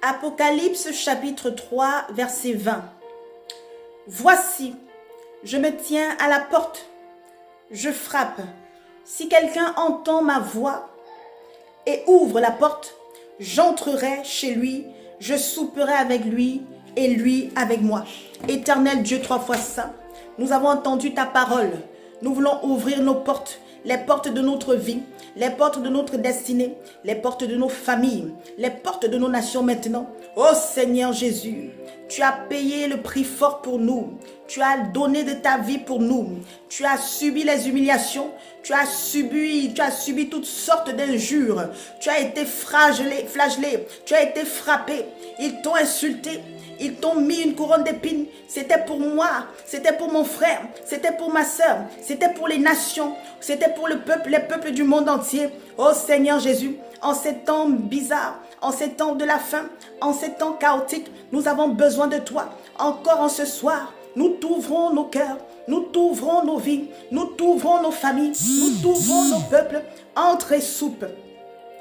Apocalypse chapitre 3, verset 20. Voici, je me tiens à la porte, je frappe. Si quelqu'un entend ma voix et ouvre la porte, j'entrerai chez lui, je souperai avec lui et lui avec moi. Éternel Dieu trois fois saint, nous avons entendu ta parole. Nous voulons ouvrir nos portes, les portes de notre vie, les portes de notre destinée, les portes de nos familles, les portes de nos nations maintenant. Oh Seigneur Jésus, tu as payé le prix fort pour nous. Tu as donné de ta vie pour nous. Tu as subi les humiliations. Tu as subi toutes sortes d'injures. Tu as été flagellé. Tu as été frappé. Ils t'ont insulté. Ils t'ont mis une couronne d'épines. C'était pour moi. C'était pour mon frère. C'était pour ma soeur. C'était pour les nations. C'était pour le peuple, les peuples du monde entier. Oh Seigneur Jésus, en ces temps bizarres, en ces temps de la faim, en ces temps chaotiques, nous avons besoin de toi. Encore en ce soir, nous t'ouvrons nos cœurs, nous t'ouvrons nos vies, nous t'ouvrons nos familles, nous t'ouvrons nos peuples. Entre et soupe.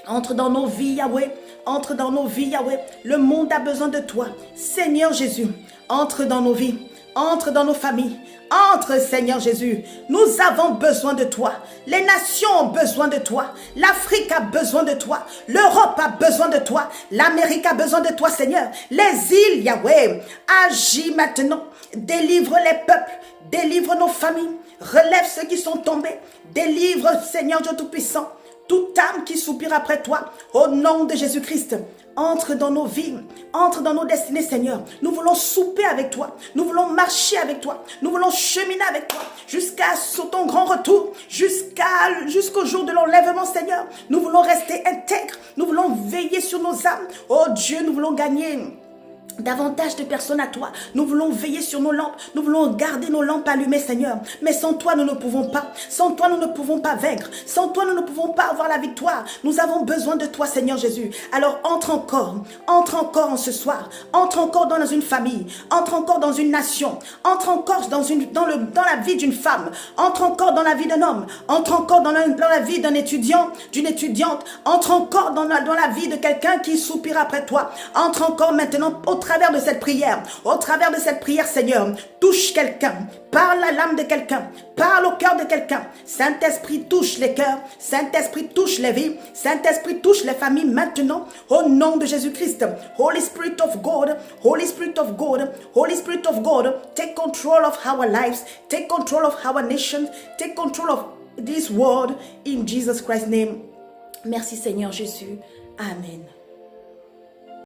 Entre dans nos vies, Yahweh. Entre dans nos vies, Yahweh. Le monde a besoin de toi. Seigneur Jésus, entre dans nos vies. Entre dans nos familles. Entre, Seigneur Jésus. Nous avons besoin de toi. Les nations ont besoin de toi. L'Afrique a besoin de toi. L'Europe a besoin de toi. L'Amérique a besoin de toi, Seigneur. Les îles, Yahweh. Agis maintenant. Délivre les peuples. Délivre nos familles. Relève ceux qui sont tombés. Délivre, Seigneur Dieu Tout-Puissant. Toute âme qui soupire après toi, au nom de Jésus-Christ, entre dans nos vies, entre dans nos destinées, Seigneur. Nous voulons souper avec toi, nous voulons marcher avec toi, nous voulons cheminer avec toi, jusqu'à ton grand retour, jusqu'au jour de l'enlèvement, Seigneur. Nous voulons rester intègres, nous voulons veiller sur nos âmes. Oh Dieu, nous voulons gagner davantage de personnes à toi. Nous voulons veiller sur nos lampes. Nous voulons garder nos lampes allumées, Seigneur. Mais sans toi, nous ne pouvons pas. Sans toi, nous ne pouvons pas vaincre. Sans toi, nous ne pouvons pas avoir la victoire. Nous avons besoin de toi, Seigneur Jésus. Alors entre encore en ce soir. Entre encore dans une famille. Entre encore dans une nation. Entre encore dans la vie d'une femme. Entre encore dans la vie d'un homme. Entre encore dans la vie d'un étudiant, d'une étudiante. Entre encore dans la vie de quelqu'un qui soupire après toi. Entre encore maintenant au travers de cette prière, Seigneur, touche quelqu'un, parle à l'âme de quelqu'un, parle au cœur de quelqu'un. Saint-Esprit, touche les cœurs, Saint-Esprit, touche les vies, Saint-Esprit, touche les familles maintenant, au nom de Jésus-Christ. Holy Spirit of God, Holy Spirit of God, Holy Spirit of God, take control of our lives, take control of our nation, take control of this world, in Jesus Christ's name. Merci Seigneur Jésus. Amen.